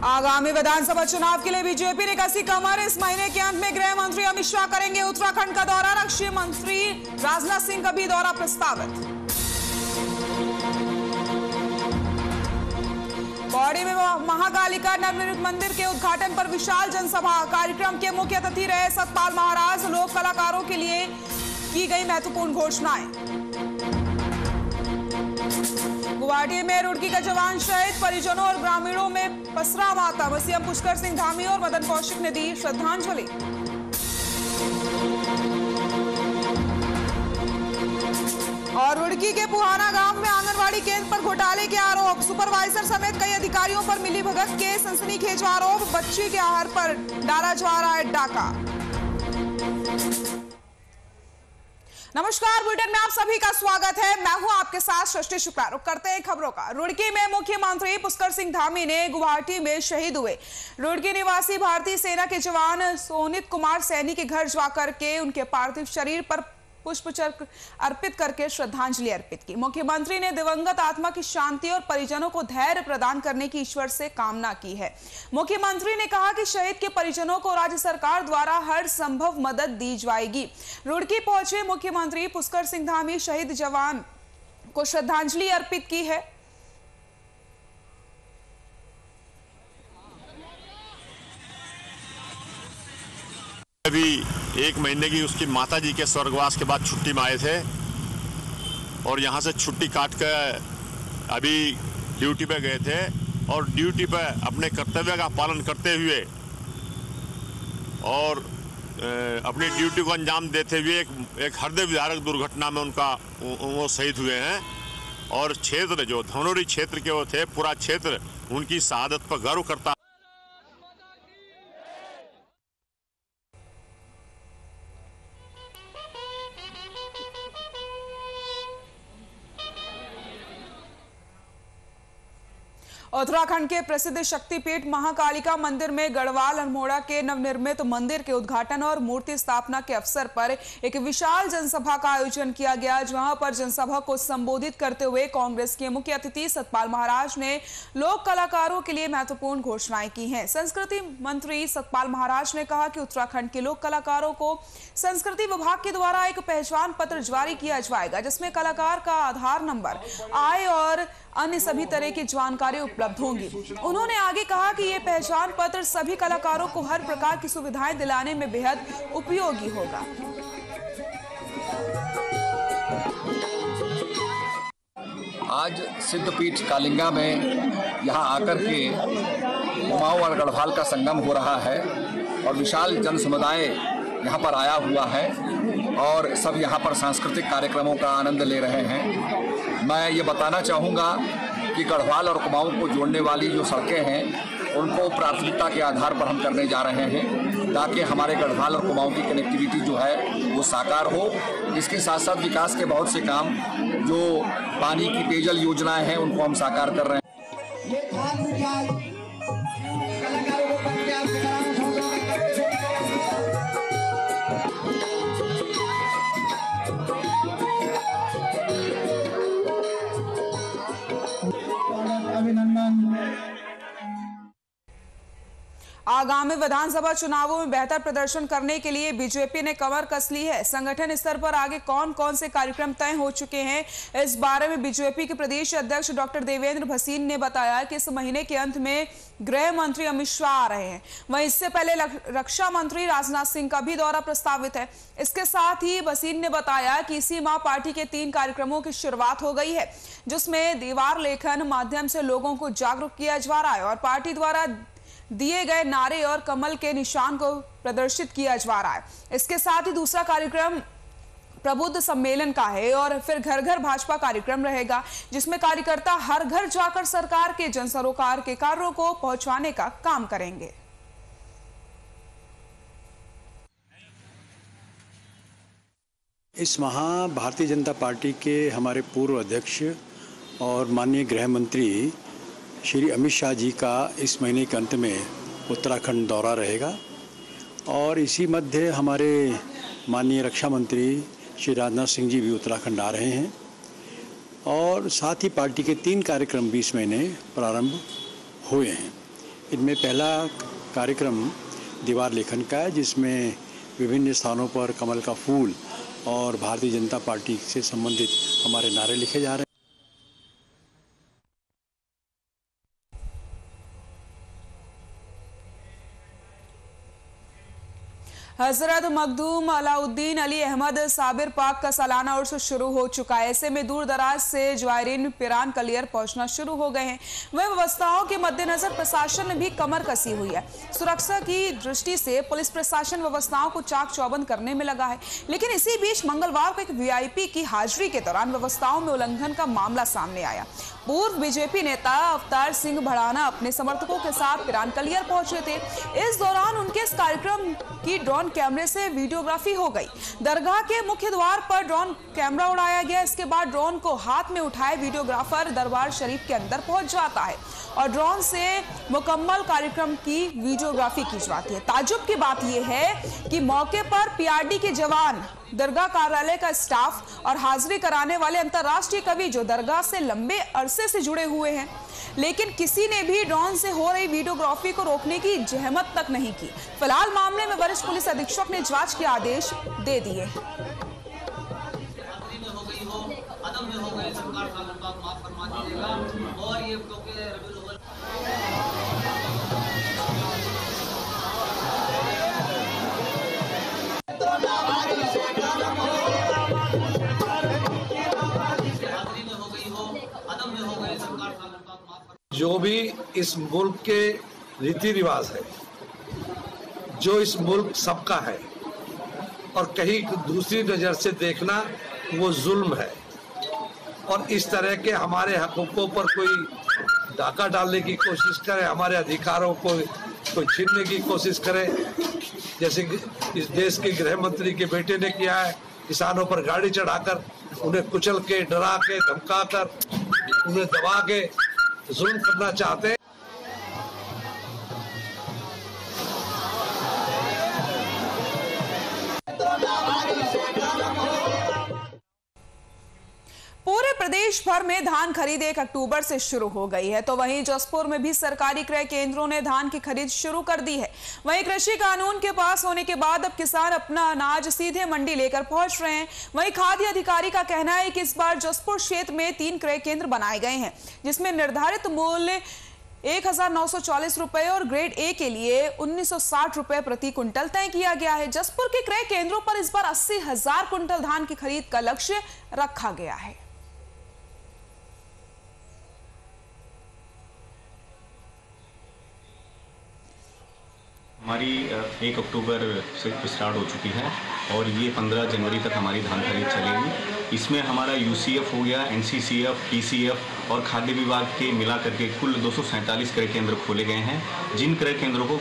आगामी विधानसभा चुनाव के लिए बीजेपी ने कसी कमर। इस महीने के अंत में गृह मंत्री अमित शाह करेंगे उत्तराखंड का दौरा। रक्षा मंत्री राजनाथ सिंह का भी दौरा प्रस्तावित। पौड़ी में महाकालिका नवनिर्मित मंदिर के उद्घाटन पर विशाल जनसभा। कार्यक्रम के मुख्य अतिथि रहे सतपाल महाराज। लोक कलाकारों के लिए की गई महत्वपूर्ण घोषणाएं। गुवाहाटी में रुड़की का जवान शहीद। परिजनों और ग्रामीणों में पसरा मातम। सीएम पुष्कर सिंह धामी और मदन कौशिक ने दी श्रद्धांजलि। और रुड़की के पुहाना गांव में आंगनवाड़ी केंद्र पर घोटाले के आरोप। सुपरवाइजर समेत कई अधिकारियों पर मिलीभगत के सनसनीखेज आरोप। बच्ची के आहार पर डाला जा रहा है डाका। नमस्कार, बुलेटिन में आप सभी का स्वागत है। मैं हूं आपके साथ सृष्टि शुक्ला। रुक करते हैं खबरों का। रुड़की में मुख्यमंत्री पुष्कर सिंह धामी ने गुवाहाटी में शहीद हुए रुड़की निवासी भारतीय सेना के जवान सोनित कुमार सैनी के घर जाकर के उनके पार्थिव शरीर पर पुष्पचक्र अर्पित करके श्रद्धांजलि अर्पित की। मुख्यमंत्री ने दिवंगत आत्मा की शांति और परिजनों को धैर्य प्रदान करने की ईश्वर से कामना की है। मुख्यमंत्री ने कहा कि शहीद के परिजनों को राज्य सरकार द्वारा हर संभव मदद दी जाएगी। रुड़की पहुंचे मुख्यमंत्री पुष्कर सिंह धामी शहीद जवान को श्रद्धांजलि अर्पित की है। अभी 1 महीने की उसकी माताजी के स्वर्गवास के बाद छुट्टी में आए थे और यहाँ से छुट्टी काट कर अभी ड्यूटी पे गए थे और ड्यूटी पे अपने कर्तव्य का पालन करते हुए और अपनी ड्यूटी को अंजाम देते हुए एक हृदय विदारक दुर्घटना में वो शहीद हुए हैं। और क्षेत्र जो धनौरी क्षेत्र के वो थे, पूरा क्षेत्र उनकी शहादत पर गर्व करता। उत्तराखंड के प्रसिद्ध शक्तिपीठ महाकालिका मंदिर में गढ़वाल अल्मोड़ा के नवनिर्मित मंदिर के उद्घाटन और मूर्ति स्थापना के अवसर पर एक विशाल जनसभा का आयोजन किया गया। जहां पर जनसभा को संबोधित करते हुए कांग्रेस के मुख्य अतिथि सतपाल महाराज ने लोक कलाकारों के लिए महत्वपूर्ण घोषणाएं की हैं। संस्कृति मंत्री सतपाल महाराज ने कहा कि उत्तराखंड के लोक कलाकारों को संस्कृति विभाग के द्वारा एक पहचान पत्र जारी किया जाएगा, जिसमें कलाकार का आधार नंबर, आय और अन्य सभी तरह की जानकारी उपलब्ध होंगी। उन्होंने आगे कहा कि ये पहचान पत्र सभी कलाकारों को हर प्रकार की सुविधाएं दिलाने में बेहद उपयोगी होगा। आज सिद्धपीठ कालिंगा में यहाँ आकर के कुमाऊं और गढ़वाल का संगम हो रहा है और विशाल जन समुदाय यहाँ पर आया हुआ है और सब यहाँ पर सांस्कृतिक कार्यक्रमों का आनंद ले रहे हैं। मैं ये बताना चाहूँगा कि गढ़वाल और कुमाऊं को जोड़ने वाली जो सड़कें हैं उनको प्राथमिकता के आधार पर हम करने जा रहे हैं ताकि हमारे गढ़वाल और कुमाऊं की कनेक्टिविटी जो है वो साकार हो। इसके साथ साथ विकास के बहुत से काम जो पानी की पेयजल योजनाएं हैं उनको हम साकार कर रहे हैं। आगामी विधानसभा चुनावों में बेहतर प्रदर्शन करने के लिए बीजेपी ने कमर कस ली है। संगठन स्तर पर आगे कौन कौन से कार्यक्रम तय हो चुके हैं, इस बारे में बीजेपी के प्रदेश अध्यक्ष डॉक्टर देवेंद्र भसीन ने बताया कि इस महीने के अंत में गृह मंत्री अमित शाह आ रहे हैं। वहीं इससे पहले रक्षा मंत्री राजनाथ सिंह का भी दौरा प्रस्तावित है। इसके साथ ही भसीन ने बताया कि इसी माह पार्टी के 3 कार्यक्रमों की शुरुआत हो गई है, जिसमें दीवार लेखन माध्यम से लोगों को जागरूक किया जा रहा है और पार्टी द्वारा दिए गए नारे और कमल के निशान को प्रदर्शित किया जा रहा है। इसके साथ ही दूसरा कार्यक्रम प्रबुद्ध सम्मेलन का है और फिर घर घर भाजपा कार्यक्रम रहेगा, जिसमें कार्यकर्ता हर घर जाकर सरकार के जन सरोकार के कार्यों को पहुंचाने का काम करेंगे। इस माह भारतीय जनता पार्टी के हमारे पूर्व अध्यक्ष और माननीय गृह मंत्री श्री अमित शाह जी का इस महीने के अंत में उत्तराखंड दौरा रहेगा और इसी मध्य हमारे माननीय रक्षा मंत्री श्री राजनाथ सिंह जी भी उत्तराखंड आ रहे हैं और साथ ही पार्टी के 3 कार्यक्रम 20 महीने प्रारंभ हुए हैं। इनमें पहला कार्यक्रम दीवार लेखन का है, जिसमें विभिन्न स्थानों पर कमल का फूल और भारतीय जनता पार्टी से संबंधित हमारे नारे लिखे जा रहे हैं। हजरत मखदूम अलाउद्दीन अली अहमद साबिर पाक का सालाना उर्स शुरू हो चुका है। ऐसे में दूर दराज से ज़ायरीन पिरान कलियर पहुंचना शुरू हो गए हैं। वह व्यवस्थाओं के मद्देनजर प्रशासन ने भी कमर कसी हुई है। सुरक्षा की दृष्टि से पुलिस प्रशासन व्यवस्थाओं को चाक चौबंद करने में लगा है। लेकिन इसी बीच मंगलवार को एक वीआईपी की हाजिरी के दौरान व्यवस्थाओं में उल्लंघन का मामला सामने आया। पूर्व बीजेपी नेता अवतार सिंह भड़ाना अपने समर्थकों के साथ पिरान कलियर पहुंचे थे। इस दौरान उनके इस कार्यक्रम की ड्रोन कैमरे से वीडियोग्राफी हो गई। दरगाह के मुख्य द्वार पर ड्रोन कैमरा उड़ाया गया। इसके बाद ड्रोन को हाथ में उठाए वीडियोग्राफर दरबार शरीफ के अंदर पहुंच जाता है और ड्रोन से मुकम्मल कार्यक्रम की वीडियोग्राफी खिंचवाती है। ताज्जुब की बात यह है कि मौके पर पीआरडी के जवान, दरगाह कार्यालय का स्टाफ और हाजिरी कराने वाले अंतर्राष्ट्रीय कवि जो दरगाह से लंबे अरसे से जुड़े हुए हैं, लेकिन किसी ने भी ड्रोन से हो रही वीडियोग्राफी को रोकने की जहमत तक नहीं की। फिलहाल मामले में वरिष्ठ पुलिस अधीक्षक ने जांच के आदेश दे दिए। जो भी इस मुल्क के रीति रिवाज है, जो इस मुल्क सबका है, और कहीं दूसरी नज़र से देखना वो जुल्म है। और इस तरह के हमारे हकूकों पर कोई डाका डालने की कोशिश करे, हमारे अधिकारों को कोई छीनने की कोशिश करे, जैसे कि इस देश के गृह मंत्री के बेटे ने किया है, किसानों पर गाड़ी चढ़ाकर उन्हें कुचल के, डरा के, धमका कर, उन्हें दबा के जुल्म करना चाहते हैं। पूरे प्रदेश भर में धान खरीद 1 अक्टूबर से शुरू हो गई है, तो वहीं जसपुर में भी सरकारी क्रय केंद्रों ने धान की खरीद शुरू कर दी है। वहीं कृषि कानून के पास होने के बाद अब किसान अपना अनाज सीधे मंडी लेकर पहुंच रहे हैं। वहीं खाद्य अधिकारी का कहना है कि इस बार जसपुर क्षेत्र में 3 क्रय केंद्र बनाए गए हैं, जिसमें निर्धारित मूल्य 1940 रुपए और ग्रेड ए के लिए 1960 रुपए प्रति कुंटल तय किया गया है। जसपुर के क्रय केंद्रों पर इस बार 80,000 कुंटल धान की खरीद का लक्ष्य रखा गया है। हमारी 1 अक्टूबर से स्टार्ट हो चुकी है और ये 15 जनवरी तक हमारी धान खरीद चलेगी। इसमें हमारा यूसीएफ हो गया, एनसीसीएफ, पीसीएफ और खाद्य विभाग के मिला करके कुल 247 क्रय केंद्र खोले गए हैं, जिन क्रय केंद्रों को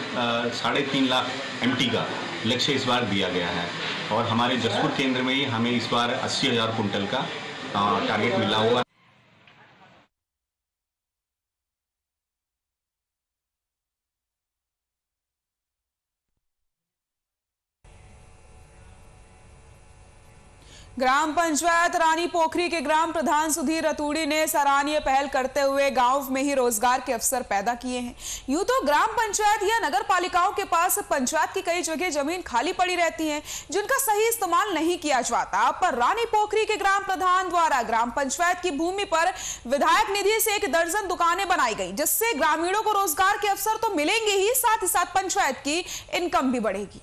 3.5 लाख एमटी का लक्ष्य इस बार दिया गया है। और हमारे जसपुर केंद्र में ही हमें इस बार 80,000 कुंटल का टारगेट मिला हुआ है। ग्राम पंचायत रानी पोखरी के ग्राम प्रधान सुधीर रतूड़ी ने सराहनीय पहल करते हुए गांव में ही रोजगार के अवसर पैदा किए हैं। यूं तो ग्राम पंचायत या नगर पालिकाओं के पास पंचायत की कई जगह जमीन खाली पड़ी रहती है, जिनका सही इस्तेमाल नहीं किया जाता, पर रानी पोखरी के ग्राम प्रधान द्वारा ग्राम पंचायत की भूमि पर विधायक निधि से 1 दर्जन दुकानें बनाई गई, जिससे ग्रामीणों को रोजगार के अवसर तो मिलेंगे ही, साथ ही साथ पंचायत की इनकम भी बढ़ेगी।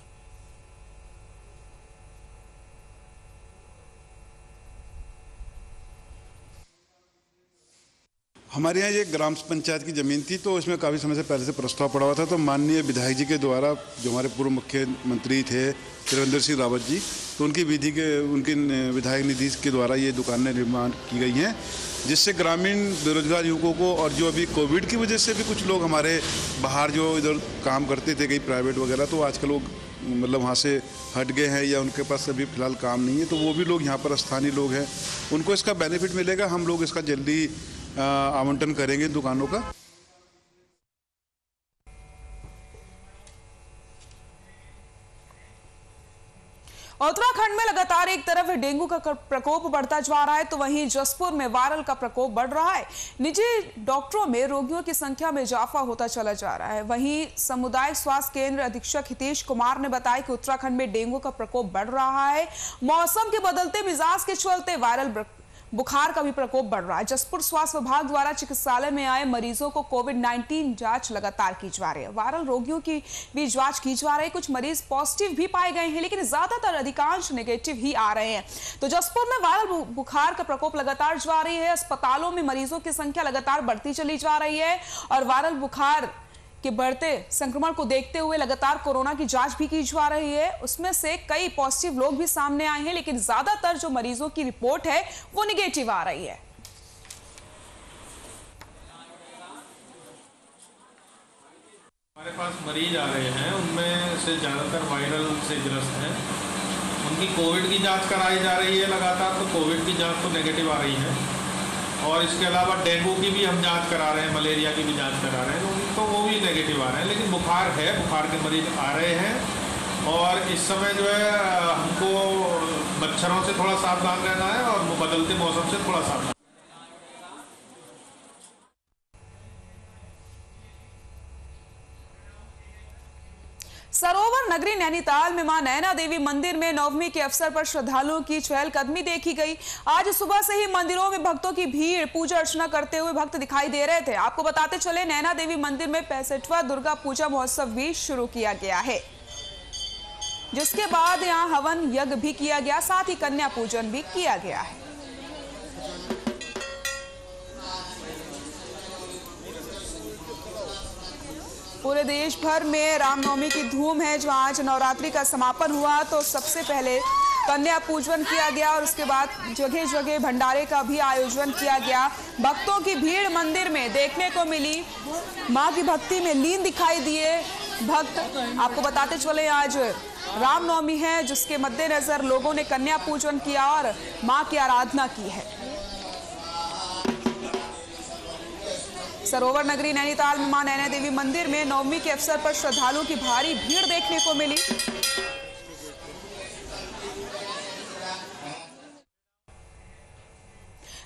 हमारे यहाँ ये ग्राम पंचायत की ज़मीन थी, तो इसमें काफ़ी समय से पहले से प्रस्ताव पड़ा हुआ था। तो माननीय विधायक जी के द्वारा, जो हमारे पूर्व मुख्यमंत्री थे त्रिवेंद्र सिंह रावत जी, तो उनकी विधायक निधि के द्वारा ये दुकानें निर्माण की गई हैं, जिससे ग्रामीण बेरोजगार युवकों को, और जो अभी कोविड की वजह से भी कुछ लोग हमारे बाहर जो इधर काम करते थे, कई प्राइवेट वगैरह, तो आजकल लोग मतलब वहाँ से हट गए हैं या उनके पास अभी फ़िलहाल काम नहीं है, तो वो भी लोग यहाँ पर स्थानीय लोग हैं, उनको इसका बेनिफिट मिलेगा। हम लोग इसका जल्दी आवंटन करेंगे दुकानों का। उत्तराखंड में लगातार एक तरफ डेंगू का प्रकोप बढ़ता जा रहा है तो वहीं जसपुर में वायरल का प्रकोप बढ़ रहा है। निजी डॉक्टरों में रोगियों की संख्या में इजाफा होता चला जा रहा है। वहीं सामुदायिक स्वास्थ्य केंद्र अधीक्षक हितेश कुमार ने बताया कि उत्तराखंड में डेंगू का प्रकोप बढ़ रहा है। मौसम के बदलते मिजाज के चलते वायरल बुखार का भी प्रकोप बढ़ रहा है। जसपुर स्वास्थ्य विभाग द्वारा चिकित्सालय में आए मरीजों को कोविड-19 जांच लगातार की जा रही है। वायरल रोगियों की भी जांच की जा रही है। कुछ मरीज पॉजिटिव भी पाए गए हैं, लेकिन ज्यादातर अधिकांश नेगेटिव ही आ रहे हैं। तो जसपुर में वायरल बुखार का प्रकोप लगातार जारी है। अस्पतालों में मरीजों की संख्या लगातार बढ़ती चली जा रही है और वायरल बुखार के बढ़ते संक्रमण को देखते हुए लगातार कोरोना की जांच भी की जा रही है। उसमें से कई पॉजिटिव लोग भी सामने आए हैं, लेकिन ज्यादातर जो मरीजों की रिपोर्ट है वो निगेटिव आ रही है। हमारे पास मरीज आ रहे हैं, उनमें से ज़्यादातर वायरल से ग्रस्त हैं। उनकी कोविड की जांच कराई जा रही है लगातार, तो कोविड की जांच तो नेगेटिव आ रही है और इसके अलावा डेंगू की भी हम जांच करा रहे हैं, मलेरिया की भी जांच करा रहे हैं, तो वो भी नेगेटिव आ रहे हैं। लेकिन बुखार है, बुखार के मरीज आ रहे हैं और इस समय जो है हमको मच्छरों से थोड़ा सावधान रहना है और बदलते मौसम से थोड़ा सावधान। सरोवर नगरी नैनीताल में मां नैना देवी मंदिर में नवमी के अवसर पर श्रद्धालुओं की चहलकदमी देखी गई। आज सुबह से ही मंदिरों में भक्तों की भीड़ पूजा अर्चना करते हुए भक्त दिखाई दे रहे थे। आपको बताते चले, नैना देवी मंदिर में 65वां दुर्गा पूजा महोत्सव भी शुरू किया गया है, जिसके बाद यहां हवन यज्ञ भी किया गया, साथ ही कन्या पूजन भी किया गया है। पूरे देश भर में रामनवमी की धूम है। जो आज नवरात्रि का समापन हुआ तो सबसे पहले कन्या पूजन किया गया और उसके बाद जगह जगह भंडारे का भी आयोजन किया गया। भक्तों की भीड़ मंदिर में देखने को मिली, मां की भक्ति में लीन दिखाई दिए भक्त। आपको बताते चले, आज रामनवमी है, जिसके मद्देनजर लोगों ने कन्या पूजन किया और मां की आराधना की है। सरोवर नगरी नैनीताल में मां नैना देवी मंदिर में नवमी के अवसर पर श्रद्धालुओं की भारी भीड़ देखने को मिली।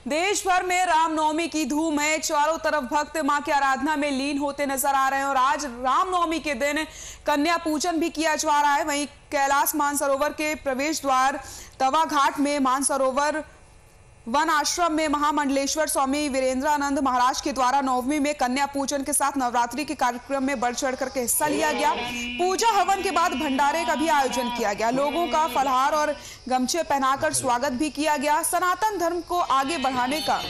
देश भर में रामनवमी की धूम है। चारों तरफ भक्त मां की आराधना में लीन होते नजर आ रहे हैं और आज रामनवमी के दिन कन्या पूजन भी किया जा रहा है। वहीं कैलाश मानसरोवर के प्रवेश द्वार तवा घाट में मानसरोवर वन आश्रम में महामंडलेश्वर स्वामी वीरेंद्रानंद महाराज के द्वारा नवमी में कन्या पूजन के साथ नवरात्रि के कार्यक्रम में बढ़ चढ़ करके हिस्सा लिया गया। पूजा हवन के बाद भंडारे का भी आयोजन किया गया। लोगों का फलहार और गमछे पहनाकर स्वागत भी किया गया। सनातन धर्म को आगे बढ़ाने का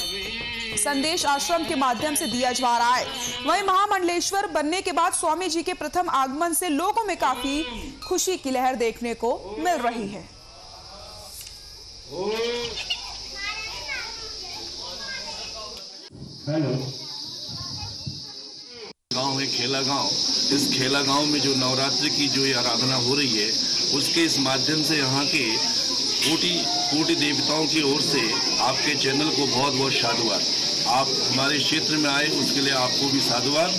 संदेश आश्रम के माध्यम से दिया जा रहा है। वहीं महामंडलेश्वर बनने के बाद स्वामी जी के प्रथम आगमन से लोगों में काफी खुशी की लहर देखने को मिल रही है। गांव है खेला गांव। इस खेला गांव में जो नवरात्रि की जो आराधना हो रही है, उसके इस माध्यम से यहाँ के कोटि देवताओं की ओर से आपके चैनल को बहुत बहुत साधुवाद। आप हमारे क्षेत्र में आए, उसके लिए आपको भी साधुवाद।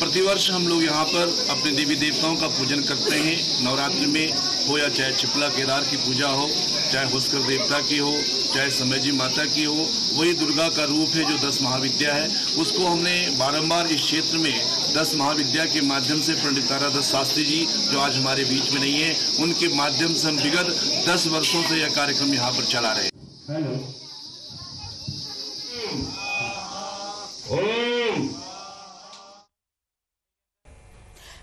प्रतिवर्ष हम लोग यहाँ पर अपने देवी देवताओं का पूजन करते हैं। नवरात्रि में हो या चाहे चिपला केदार की पूजा हो, चाहे हुस्कर देवता की हो, चाहे समयजी माता की हो, वही दुर्गा का रूप है जो 10 महाविद्या है। उसको हमने बारंबार इस क्षेत्र में 10 महाविद्या के माध्यम से पंडित तारादास शास्त्री जी जो आज हमारे बीच में नहीं है, उनके माध्यम से हम विगत 10 वर्षों से यह कार्यक्रम यहाँ पर चला रहे हैं।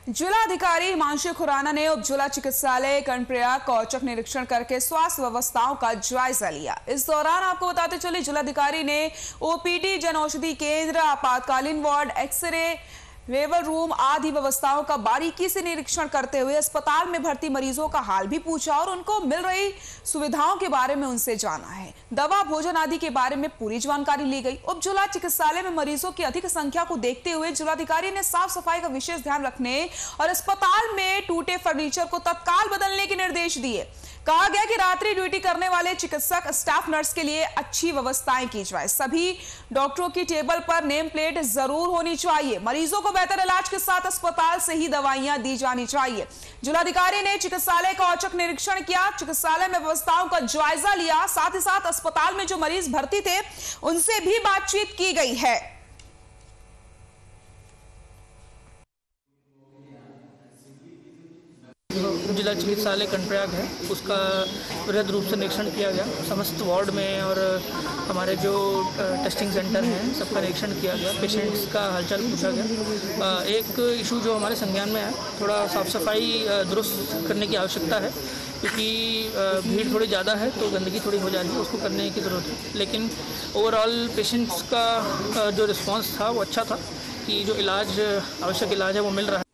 जिलाधिकारी हिमांशु खुराना ने उप जिला चिकित्सालय कर्णप्रयाग का औचक निरीक्षण करके स्वास्थ्य व्यवस्थाओं का जायजा लिया। इस दौरान आपको बताते चले, जिलाधिकारी ने ओपीडी, जनऔषधि केंद्र, आपातकालीन वार्ड, एक्सरे, वेवर रूम आदि व्यवस्थाओं का बारीकी से निरीक्षण करते हुए अस्पताल में भर्ती मरीजों का हाल भी पूछा और उनको मिल रही सुविधाओं के बारे में उनसे जाना है। दवा, भोजन आदि के बारे में पूरी जानकारी ली गई। उप जिला चिकित्सालय में मरीजों की अधिक संख्या को देखते हुए जिलाधिकारी ने साफ सफाई का विशेष ध्यान रखने और अस्पताल में टूटे फर्नीचर को तत्काल बदलने के निर्देश दिए। कहा गया कि रात्रि ड्यूटी करने वाले चिकित्सक स्टाफ नर्स के लिए अच्छी व्यवस्थाएं की जाए। सभी डॉक्टरों की टेबल पर नेम प्लेट जरूर होनी चाहिए। मरीजों को बेहतर इलाज के साथ अस्पताल से ही दवाइयां दी जानी चाहिए। जिलाधिकारी ने चिकित्सालय का औचक निरीक्षण किया, चिकित्सालय में व्यवस्थाओं का जायजा लिया। साथ ही साथ अस्पताल में जो मरीज भर्ती थे उनसे भी बातचीत की गई है। जिला चिकित्सालय कर्णप्रयाग है, उसका वृहद रूप से निरीक्षण किया गया। समस्त वार्ड में और हमारे जो टेस्टिंग सेंटर हैं सबका निरीक्षण किया गया। पेशेंट्स का हालचाल पूछा गया। एक इशू जो हमारे संज्ञान में है, थोड़ा साफ सफाई दुरुस्त करने की आवश्यकता है, क्योंकि भीड़ थोड़ी ज़्यादा है तो गंदगी थोड़ी हो जाती है, उसको करने की ज़रूरत है। लेकिन ओवरऑल पेशेंट्स का जो रिस्पांस था वो अच्छा था कि जो इलाज आवश्यक इलाज है वो मिल रहा है।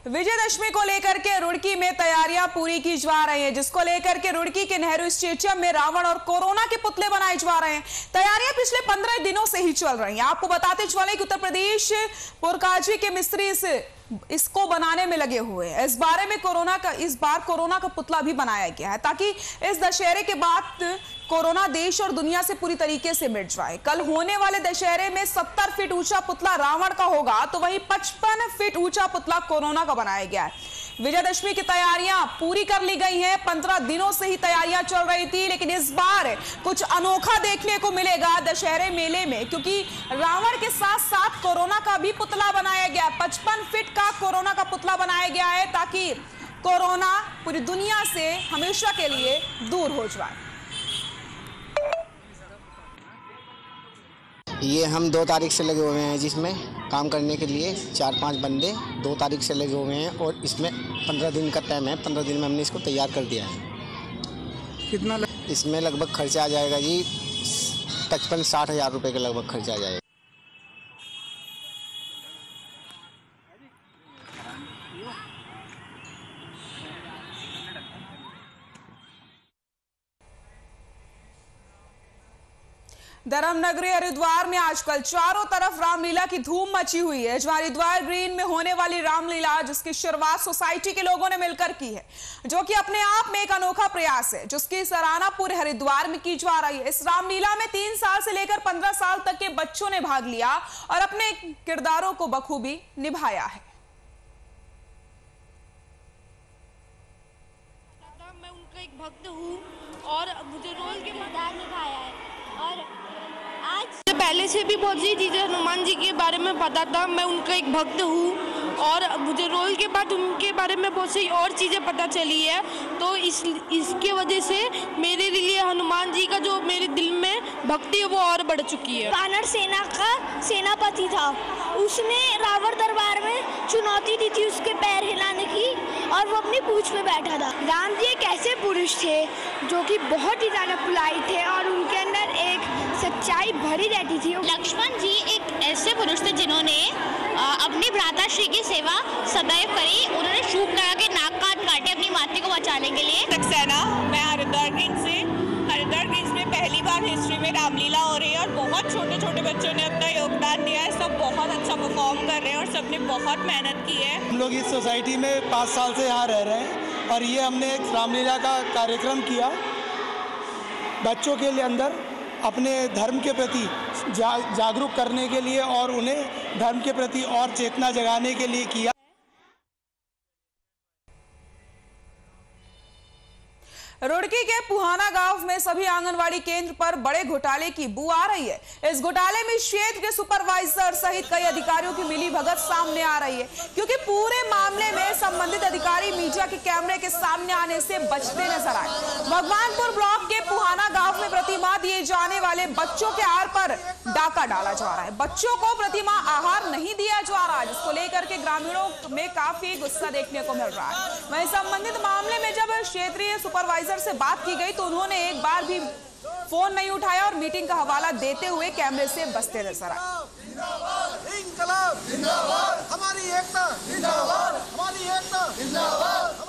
विजयदशमी को लेकर के रुड़की में तैयारियां पूरी की जा रही हैं, जिसको लेकर के रुड़की के नेहरू स्टेडियम में रावण और कोरोना के पुतले बनाए जा रहे हैं। तैयारियां पिछले 15 दिनों से ही चल रही हैं। आपको बताते चले कि उत्तर प्रदेश पुरकाजी के मिस्त्री इसको बनाने में लगे हुए हैं। इस बार कोरोना का पुतला भी बनाया गया है, ताकि इस दशहरे के बाद कोरोना देश और दुनिया से पूरी तरीके से मिट जाए। कल होने वाले दशहरे में 70 फीट ऊंचा पुतला रावण का होगा, तो वहीं 55 फीट ऊंचा पुतला कोरोना का बनाया गया है। विजयदशमी की तैयारियां पूरी कर ली गई हैं। 15 दिनों से ही तैयारियां चल रही थी, लेकिन इस बार कुछ अनोखा देखने को मिलेगा दशहरे मेले में, क्योंकि रावण के साथ साथ कोरोना का भी पुतला बनाया गया। 55 फीट का कोरोना का पुतला बनाया गया है, ताकि कोरोना पूरी दुनिया से हमेशा के लिए दूर हो जाए। ये हम 2 तारीख से लगे हुए हैं, जिसमें काम करने के लिए 4-5 बंदे 2 तारीख से लगे हुए हैं, और इसमें 15 दिन का टाइम है। 15 दिन में हमने इसको तैयार कर दिया है। कितना इसमें लगभग खर्चा आ जाएगा जी 55-60 हज़ार रुपये के लगभग खर्चा आ जाएगा। धर्मनगरी हरिद्वार में आजकल चारों तरफ रामलीला की धूम मची हुई है। हरिद्वार ग्रीन में होने वाली रामलीला, जिसकी शुरुआत सोसाइटी के लोगों ने मिलकर की है, जो कि अपने आप में एक अनोखा प्रयास है, जिसकी सराहना पूरे हरिद्वार में की जा रही है। इस रामलीला में 3 साल से लेकर 15 साल तक के बच्चों ने भाग लिया और अपने किरदारों को बखूबी निभाया है। मैं उनका एक भक्त हूँ और मुझे रोल के किरदार निभाया है, और आज पहले से भी बहुत सी चीज़ें हनुमान जी के बारे में पता था। मैं उनका एक भक्त हूँ और मुझे रोल के बाद उनके बारे में बहुत सी और चीज़ें पता चली है, तो इसके वजह से मेरे लिए हनुमान जी का जो मेरे दिल में भक्ति है वो और बढ़ चुकी है। वानर सेना का सेनापति था, उसने रावण दरबार में चुनौती दी थी उसके पैर हिलाने की, और वो अपनी पूंछ पे बैठा था। राम जी एक ऐसे पुरुष थे जो कि बहुत ही ज़्यादा पोलाइट थे और उनके अंदर एक सच्चाई भरी रहती थी। लक्ष्मण जी एक ऐसे पुरुष थे जिन्होंने अपनी भ्राताश्री की सेवा सदैव करी। उन्होंने शूट करा के नाक काटे अपनी माता को बचाने के लिए। सक्सेना, मैं हरिद्वार ग्रीन्स में पहली बार हिस्ट्री में रामलीला हो रही है और बहुत छोटे छोटे बच्चों ने अपना योगदान दिया है। सब बहुत अच्छा परफॉर्म कर रहे हैं और सबने बहुत मेहनत की है। हम लोग इस सोसाइटी में 5 साल से यहाँ रह रहे हैं और ये हमने एक रामलीला का कार्यक्रम किया, बच्चों के लिए अंदर अपने धर्म के प्रति जागरूक करने के लिए और उन्हें धर्म के प्रति और चेतना जगाने के लिए किया। रुड़की के पुहाना गांव में सभी आंगनवाड़ी केंद्र पर बड़े घोटाले की बू आ रही है। इस घोटाले में क्षेत्र के सुपरवाइजर सहित कई अधिकारियों की मिलीभगत सामने आ रही है, क्योंकि पूरे मामले में संबंधित अधिकारी मीडिया के कैमरे के सामने आने से बचते नजर आए। भगवानपुर ब्लॉक के पुहाना गांव में प्रतिमाह दिए जाने वाले बच्चों के आहार पर डाका डाला जा रहा है। बच्चों को प्रतिमाह आहार नहीं दिया जा रहा है, जिसको लेकर के ग्रामीणों में काफी गुस्सा देखने को मिल रहा है। वहीं संबंधित मामले में जब क्षेत्रीय सुपरवाइजर से बात की गई तो उन्होंने एक बार भी फोन नहीं उठाया और मीटिंग का हवाला देते हुए कैमरे से बचते नजर आए। हमारी एकता जिंदाबाद, हमारी एकता जिंदाबाद।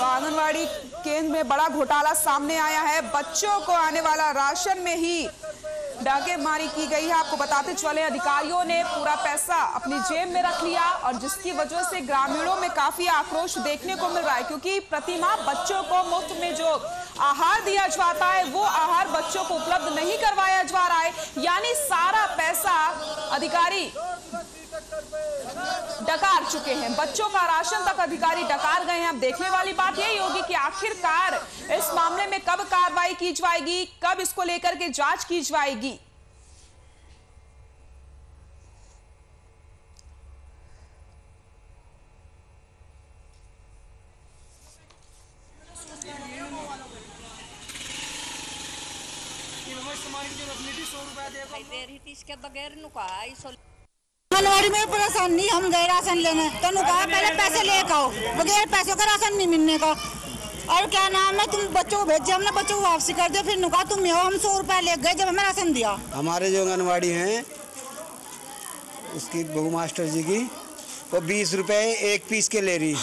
आंगनवाड़ी केंद्र में बड़ा घोटाला सामने आया है। बच्चों को आने वाला राशन में ही डाकेमारी की गई है। आपको बताते चले अधिकारियों ने पूरा पैसा अपनी जेब में रख लिया और जिसकी वजह से ग्रामीणों में काफी आक्रोश देखने को मिल रहा है, क्योंकि प्रतिमाह बच्चों को मुफ्त में जो आहार दिया जाता है वो आहार बच्चों को उपलब्ध नहीं करवाया जा रहा है। यानी सारा पैसा अधिकारी डकार चुके हैं, बच्चों का राशन तक अधिकारी डकार गए हैं। अब देखने वाली बात यही होगी कि आखिरकार इस मामले में कब कार्रवाई की जाएगी, कब इसको लेकर के जांच की जाएगी। इसके बगैर आंगनवाड़ी में परेशानी, हम गए राशन लेने तो कहा पहले पैसे लेकर आओ, बगैर पैसों का राशन नहीं मिलने का। और क्या नाम है, तुम बच्चों को भेजे, हमने बच्चों को वापसी कर दिया। फिर कहा तुम हो, हम 100 रुपए ले गए जब हमें राशन दिया। हमारे जो आंगनवाड़ी हैं उसकी बहू मास्टर जी की वो 20 रुपए एक पीस के ले रही,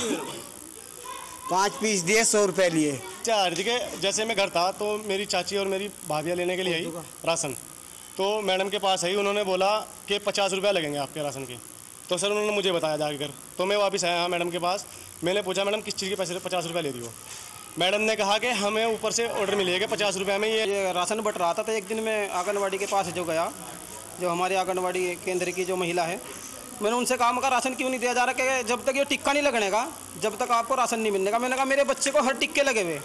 5 पीस दिए 100 रुपए लिए। चार जगह जैसे मैं घर था तो मेरी चाची और मेरी भाभियाँ लेने के लिए आई राशन, तो मैडम के पास आई, उन्होंने बोला कि 50 रुपये लगेंगे आपके राशन के। तो सर उन्होंने मुझे बताया जाकर, तो मैं वापस आया मैडम के पास। मैंने पूछा मैडम किस चीज़ के पैसे 50 रुपये ले रही हो। मैडम ने कहा कि हमें ऊपर से ऑर्डर मिलेगा 50 रुपये में ये राशन बट रहा था। तो एक दिन मैं आंगनवाड़ी के पास जो गया, जो हमारे आंगनवाड़ी केंद्र की जो महिला है, मैंने उनसे कहा मगर राशन क्यों नहीं दिया जा रहा, कि जब तक ये टिक्का नहीं लगने का जब तक आपको राशन नहीं मिलने का। मैंने कहा मेरे बच्चे को हर टिक्के लगे हुए,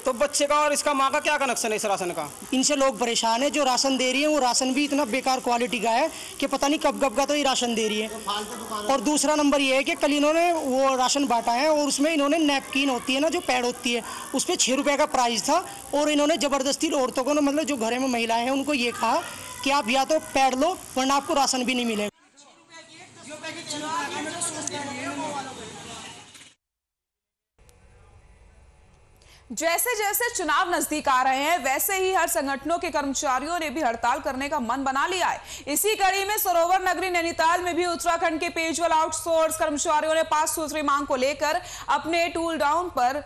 तो बच्चे का और इसका माँ का क्या कनेक्शन है इस राशन का। इनसे लोग परेशान है, जो राशन दे रही है वो राशन भी इतना बेकार क्वालिटी का है कि पता नहीं कब कब का तो ये राशन दे रही है। और दूसरा नंबर ये है कि कल इन्होंने वो राशन बांटा है और उसमें इन्होंने नैपकिन होती है ना, जो पैड होती है, उस पर 6 रुपये का प्राइस था। और इन्होंने ज़बरदस्ती औरतों को, मतलब जो घरों में महिलाएं हैं उनको ये कहा कि आप या तो पैड लो वरना आपको राशन भी नहीं मिलेगा। जैसे जैसे चुनाव नजदीक आ रहे हैं वैसे ही हर संगठनों के कर्मचारियों ने भी हड़ताल करने का मन बना लिया है। इसी कड़ी में सरोवर नगरी नैनीताल में भी उत्तराखंड के पेयजल आउटसोर्स कर्मचारियों ने 5 सूत्री मांग को लेकर अपने टूल डाउन पर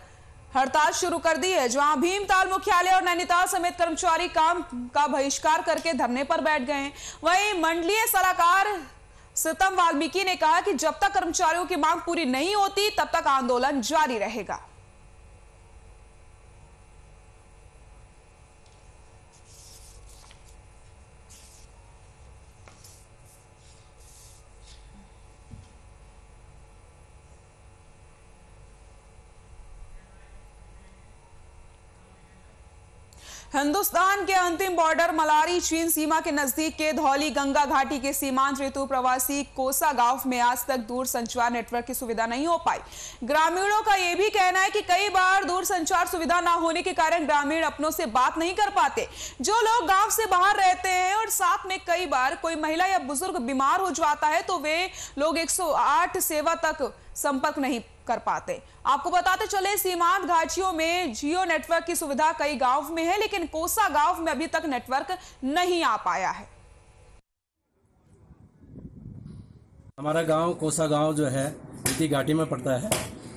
हड़ताल शुरू कर दी है, जहां भीमताल मुख्यालय और नैनीताल समेत कर्मचारी काम का बहिष्कार करके धरने पर बैठ गए हैं। वहीं मंडलीय सलाहकार सितम वाल्मीकि ने कहा कि जब तक कर्मचारियों की मांग पूरी नहीं होती तब तक आंदोलन जारी रहेगा। हिंदुस्तान के अंतिम बॉर्डर मलारी चीन सीमा के नजदीक के धौली गंगा घाटी के सीमांत ऋतु प्रवासी कोसा गांव में आज तक दूर संचार नेटवर्क की सुविधा नहीं हो पाई। ग्रामीणों का यह भी कहना है कि कई बार दूर संचार सुविधा ना होने के कारण ग्रामीण अपनों से बात नहीं कर पाते। जो लोग गांव से बाहर रहते हैं और साथ में कई बार कोई महिला या बुजुर्ग बीमार हो जाता है तो वे लोग 108 सेवा तक संपर्क नहीं कर पाते। आपको बताते चले सीमांत घाटियों में जियो नेटवर्क की सुविधा कई गांव में है, लेकिन कोसा गांव में अभी तक नेटवर्क नहीं आ पाया है। हमारा गांव कोसा गांव जो है नीति घाटी में पड़ता है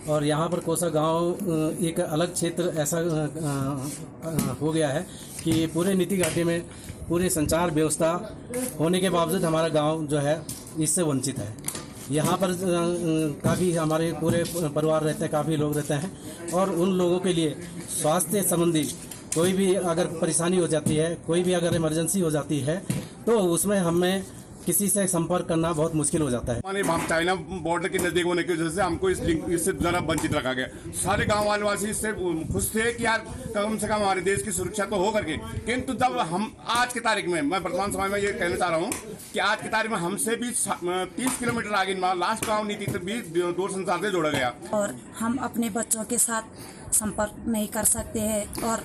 और यहाँ पर कोसा गांव एक अलग क्षेत्र ऐसा हो गया है कि पूरे नीति घाटी में पूरी संचार व्यवस्था होने के बावजूद हमारा गांव जो है इससे वंचित है। यहाँ पर काफ़ी हमारे पूरे परिवार रहते हैं, काफ़ी लोग रहते हैं और उन लोगों के लिए स्वास्थ्य संबंधी कोई भी अगर परेशानी हो जाती है, कोई भी अगर इमरजेंसी हो जाती है तो उसमें हमें किसी से संपर्क करना बहुत मुश्किल हो जाता है। हमारे चाइना बॉर्डर के नजदीक होने की वजह से हमको इस लिंक इससे ज़रा वंचित रखा गया। सारे गांव वासी इससे खुश थे कि यार कम से कम हमारे देश की सुरक्षा तो हो करके, किंतु जब हम आज की तारीख में, मैं वर्तमान समय में ये कहना चाह रहा हूँ कि आज की तारीख में हमसे भी 30 किलोमीटर आगे लास्ट गाँव नीति से भी दूर संचार से जोड़ा गया और हम अपने बच्चों के साथ संपर्क नहीं कर सकते हैं। और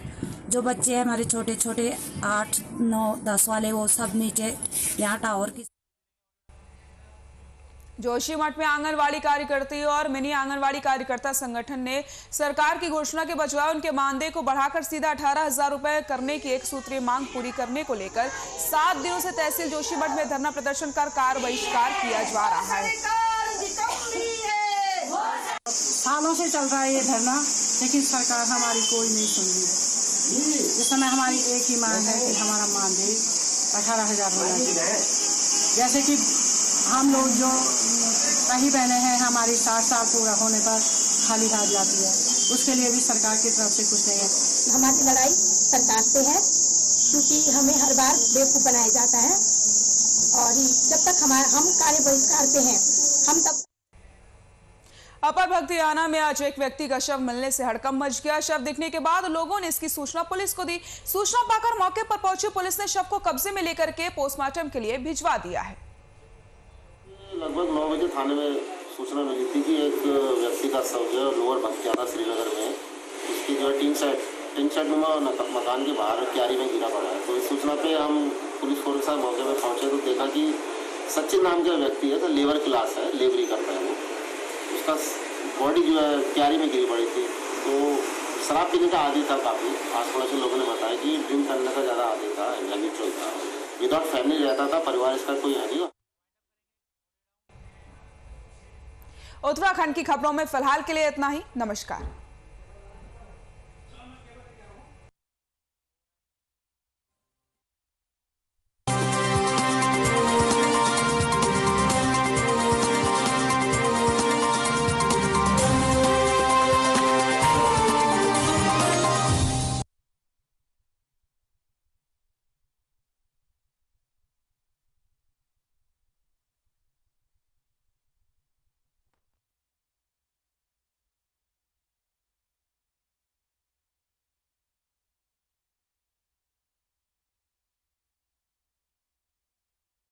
जो बच्चे हमारे छोटे छोटे 8, 9, 10 वाले वो सब नीचे यहाँ टावर की। जोशीमठ में आंगनवाड़ी कार्यकर्ती और मिनी आंगनवाड़ी कार्यकर्ता संगठन ने सरकार की घोषणा के बजाय उनके मानदेय को बढ़ाकर सीधा 18,000 रुपए करने की एक सूत्रीय मांग पूरी करने को लेकर 7 दिनों से तहसील जोशीमठ में धरना प्रदर्शन कर कार बहिष्कार किया जा रहा है। सालों से चल रहा है ये धरना, लेकिन सरकार हमारी कोई नहीं सुन रही है। इस समय हमारी एक ही मांग है कि हमारा मानदेय 18,000 होना चाहिए। जैसे कि हम लोग जो कहीं बहने हैं, हमारी 60 साल पूरा होने पर खाली हाथ जाती है, उसके लिए भी सरकार की तरफ से कुछ नहीं है। हमारी लड़ाई सरकार से है, क्योंकि हमें हर बार बेवकूफ़ बनाया जाता है और जब तक हम कार्य बहिष्कार पे हैं हम तब। अपर भक्तियाना में आज एक व्यक्ति का शव मिलने से हड़कंप मच गया। शव दिखने के बाद लोगों ने इसकी सूचना पुलिस को दी। सूचना पाकर मौके पर पहुंची पुलिस ने शव को कब्जे में लेकर के पोस्टमार्टम के लिए भिजवा दिया है। लगभग 9 बजे थाने में सूचना मिली थी कि एक व्यक्ति का शव जो है लोअर भक्तियाना श्रीनगर में उसकी जो है टीन शेड नुमा मकान के बाहर क्यारी में गिरा पड़ा है। तो इस सूचना पे हम पुलिस फोर्स के साथ मौके पर पहुंचे तो देखा कि सचिन नाम का व्यक्ति है, तो लेबर क्लास है, लेबरी करता है वो। उसका बॉडी जो है क्यारी में गिरी पड़ी थी। तो शराब पीने का आदी था काफ़ी। आस पड़ोस के लोगों ने बताया कि ड्रिंक करने का ज़्यादा आदी था, हैबिचुअल था, विदाउट फैमिली रहता था, परिवार इसका कोई है नहीं। उत्तराखंड की खबरों में फिलहाल के लिए इतना ही। नमस्कार।